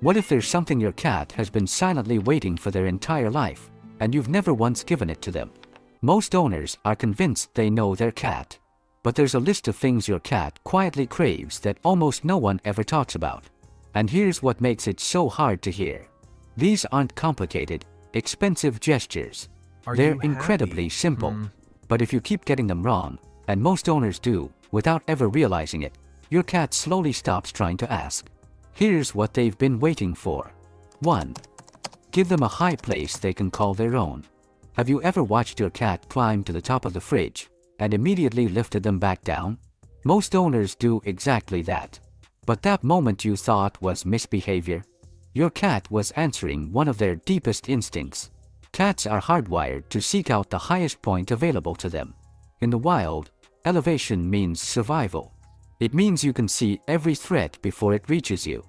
What if there's something your cat has been silently waiting for their entire life, and you've never once given it to them? Most owners are convinced they know their cat. But there's a list of things your cat quietly craves that almost no one ever talks about. And here's what makes it so hard to hear. These aren't complicated, expensive gestures. They're incredibly simple. But if you keep getting them wrong, and most owners do, without ever realizing it, your cat slowly stops trying to ask. Here's what they've been waiting for. 1. Give them a high place they can call their own. Have you ever watched your cat climb to the top of the fridge and immediately lifted them back down? Most owners do exactly that. But that moment you thought was misbehavior? Your cat was answering one of their deepest instincts. Cats are hardwired to seek out the highest point available to them. In the wild, elevation means survival. It means you can see every threat before it reaches you.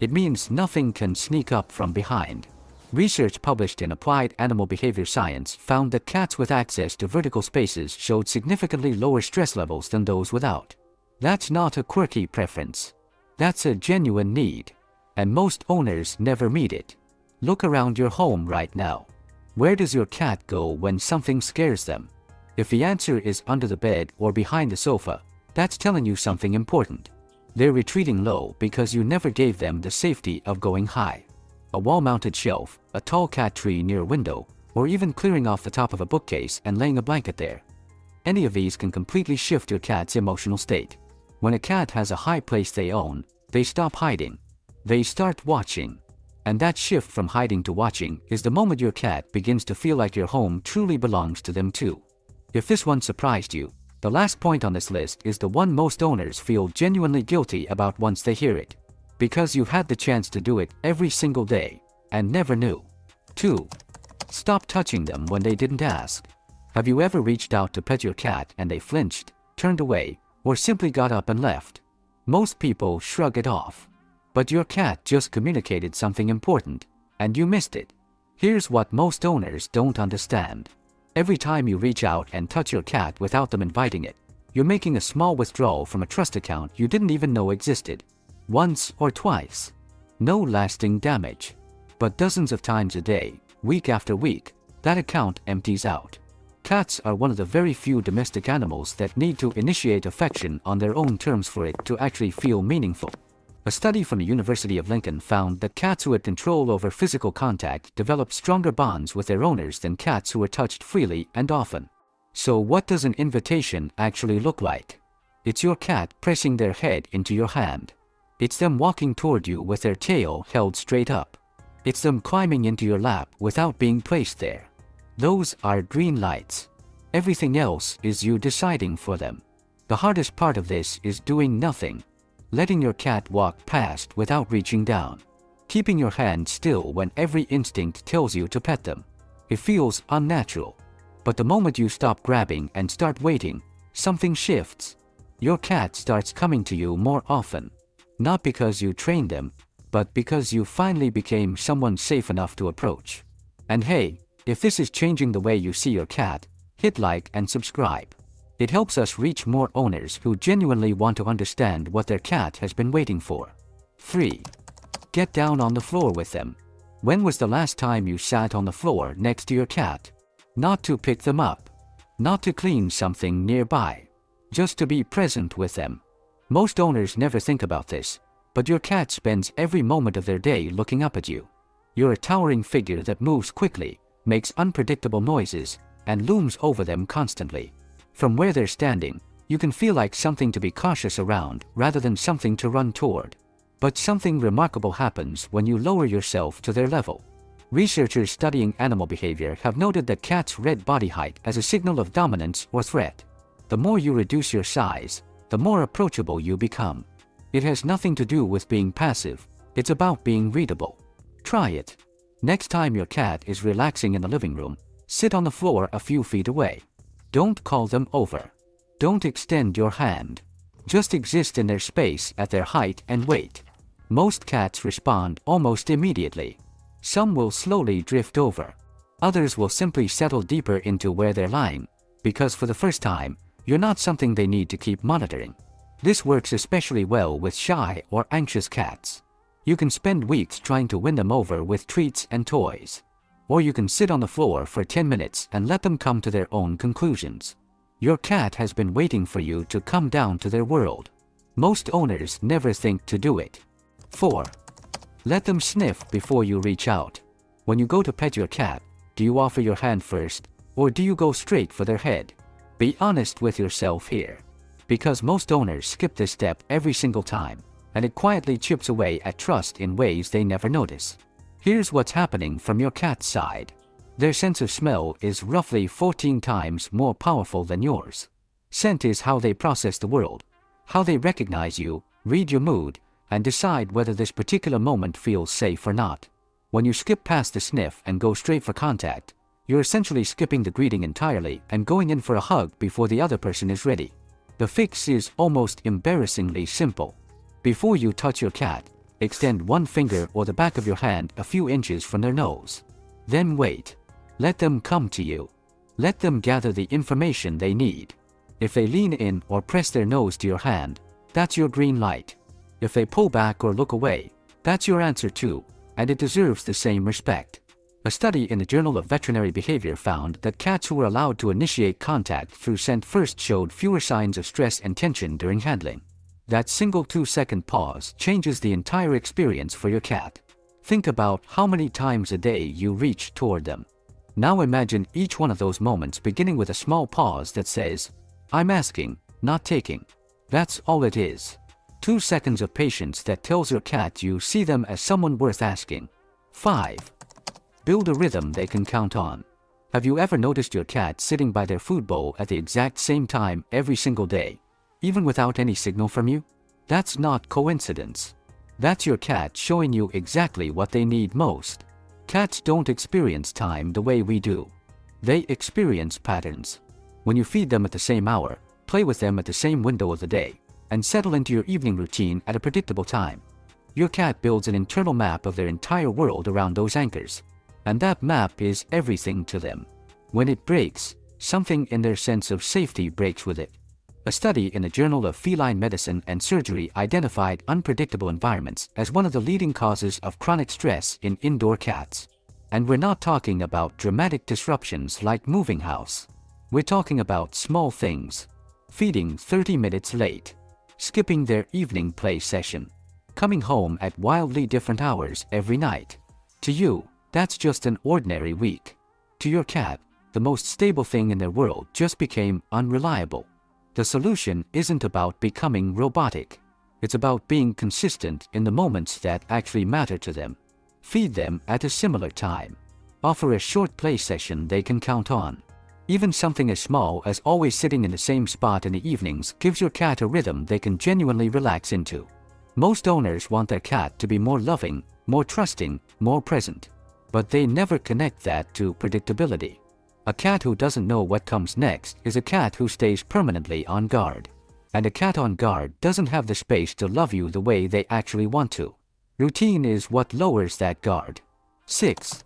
It means nothing can sneak up from behind. Research published in Applied Animal Behavior Science found that cats with access to vertical spaces showed significantly lower stress levels than those without. That's not a quirky preference. That's a genuine need. And most owners never meet it. Look around your home right now. Where does your cat go when something scares them? If the answer is under the bed or behind the sofa, that's telling you something important. They're retreating low because you never gave them the safety of going high. A wall-mounted shelf, a tall cat tree near a window, or even clearing off the top of a bookcase and laying a blanket there. Any of these can completely shift your cat's emotional state. When a cat has a high place they own, they stop hiding. They start watching. And that shift from hiding to watching is the moment your cat begins to feel like your home truly belongs to them too. If this one surprised you, the last point on this list is the one most owners feel genuinely guilty about once they hear it. Because you've had the chance to do it every single day, and never knew. 2. Stop touching them when they didn't ask. Have you ever reached out to pet your cat and they flinched, turned away, or simply got up and left? Most people shrug it off. But your cat just communicated something important, and you missed it. Here's what most owners don't understand. Every time you reach out and touch your cat without them inviting it, you're making a small withdrawal from a trust account you didn't even know existed. Once or twice. No lasting damage. But dozens of times a day, week after week, that account empties out. Cats are one of the very few domestic animals that need to initiate affection on their own terms for it to actually feel meaningful. A study from the University of Lincoln found that cats who had control over physical contact developed stronger bonds with their owners than cats who were touched freely and often. So what does an invitation actually look like? It's your cat pressing their head into your hand. It's them walking toward you with their tail held straight up. It's them climbing into your lap without being placed there. Those are green lights. Everything else is you deciding for them. The hardest part of this is doing nothing. Letting your cat walk past without reaching down. Keeping your hand still when every instinct tells you to pet them. It feels unnatural. But the moment you stop grabbing and start waiting, something shifts. Your cat starts coming to you more often. Not because you trained them, but because you finally became someone safe enough to approach. And hey, if this is changing the way you see your cat, hit like and subscribe. It helps us reach more owners who genuinely want to understand what their cat has been waiting for. 3. Get down on the floor with them. When was the last time you sat on the floor next to your cat? Not to pick them up. Not to clean something nearby. Just to be present with them. Most owners never think about this, but your cat spends every moment of their day looking up at you. You're a towering figure that moves quickly, makes unpredictable noises, and looms over them constantly. From where they're standing, you can feel like something to be cautious around rather than something to run toward. But something remarkable happens when you lower yourself to their level. Researchers studying animal behavior have noted that cats' red body height as a signal of dominance or threat. The more you reduce your size, the more approachable you become. It has nothing to do with being passive, it's about being readable. Try it. Next time your cat is relaxing in the living room, sit on the floor a few feet away. Don't call them over. Don't extend your hand. Just exist in their space at their height and wait. Most cats respond almost immediately. Some will slowly drift over. Others will simply settle deeper into where they're lying, because for the first time, you're not something they need to keep monitoring. This works especially well with shy or anxious cats. You can spend weeks trying to win them over with treats and toys. Or you can sit on the floor for 10 minutes and let them come to their own conclusions. Your cat has been waiting for you to come down to their world. Most owners never think to do it. 4. Let them sniff before you reach out. When you go to pet your cat, do you offer your hand first, or do you go straight for their head? Be honest with yourself here. Because most owners skip this step every single time, and it quietly chips away at trust in ways they never notice. Here's what's happening from your cat's side. Their sense of smell is roughly 14 times more powerful than yours. Scent is how they process the world, how they recognize you, read your mood, and decide whether this particular moment feels safe or not. When you skip past the sniff and go straight for contact, you're essentially skipping the greeting entirely and going in for a hug before the other person is ready. The fix is almost embarrassingly simple. Before you touch your cat, extend one finger or the back of your hand a few inches from their nose. Then wait. Let them come to you. Let them gather the information they need. If they lean in or press their nose to your hand, that's your green light. If they pull back or look away, that's your answer too, and it deserves the same respect. A study in the Journal of Veterinary Behavior found that cats who were allowed to initiate contact through scent first showed fewer signs of stress and tension during handling. That single 2-second pause changes the entire experience for your cat. Think about how many times a day you reach toward them. Now imagine each one of those moments beginning with a small pause that says, "I'm asking, not taking." That's all it is. 2 seconds of patience that tells your cat you see them as someone worth asking. 5. Build a rhythm they can count on. Have you ever noticed your cat sitting by their food bowl at the exact same time every single day, even without any signal from you? That's not coincidence. That's your cat showing you exactly what they need most. Cats don't experience time the way we do. They experience patterns. When you feed them at the same hour, play with them at the same window of the day, and settle into your evening routine at a predictable time, your cat builds an internal map of their entire world around those anchors. And that map is everything to them. When it breaks, something in their sense of safety breaks with it. A study in the Journal of Feline Medicine and Surgery identified unpredictable environments as one of the leading causes of chronic stress in indoor cats. And we're not talking about dramatic disruptions like moving house. We're talking about small things. Feeding 30 minutes late. Skipping their evening play session. Coming home at wildly different hours every night. To you, that's just an ordinary week. To your cat, the most stable thing in their world just became unreliable. The solution isn't about becoming robotic. It's about being consistent in the moments that actually matter to them. Feed them at a similar time. Offer a short play session they can count on. Even something as small as always sitting in the same spot in the evenings gives your cat a rhythm they can genuinely relax into. Most owners want their cat to be more loving, more trusting, more present. But they never connect that to predictability. A cat who doesn't know what comes next is a cat who stays permanently on guard. And a cat on guard doesn't have the space to love you the way they actually want to. Routine is what lowers that guard. 6.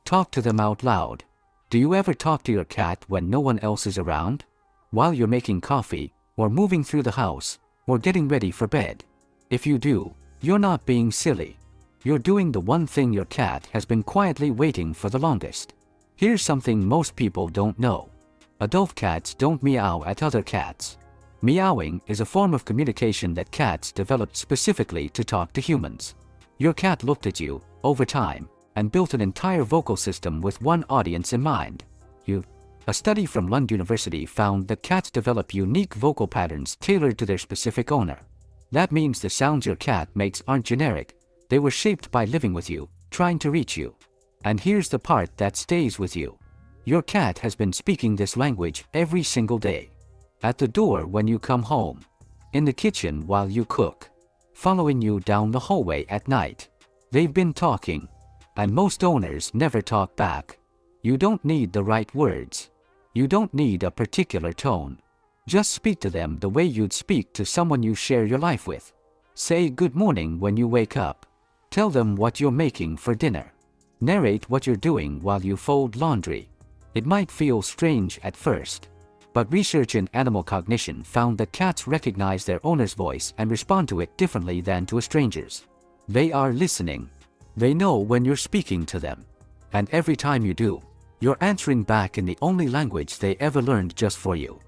Talk to them out loud. Do you ever talk to your cat when no one else is around? While you're making coffee, or moving through the house, or getting ready for bed? If you do, you're not being silly. You're doing the one thing your cat has been quietly waiting for the longest. Here's something most people don't know. Adult cats don't meow at other cats. Meowing is a form of communication that cats developed specifically to talk to humans. Your cat looked at you, over time, and built an entire vocal system with one audience in mind. You. A study from Lund University found that cats develop unique vocal patterns tailored to their specific owner. That means the sounds your cat makes aren't generic. They were shaped by living with you, trying to reach you. And here's the part that stays with you. Your cat has been speaking this language every single day. At the door when you come home. In the kitchen while you cook. Following you down the hallway at night. They've been talking. And most owners never talk back. You don't need the right words. You don't need a particular tone. Just speak to them the way you'd speak to someone you share your life with. Say good morning when you wake up. Tell them what you're making for dinner. Narrate what you're doing while you fold laundry. It might feel strange at first, but research in animal cognition found that cats recognize their owner's voice and respond to it differently than to a stranger's. They are listening. They know when you're speaking to them. And every time you do, you're answering back in the only language they ever learned just for you.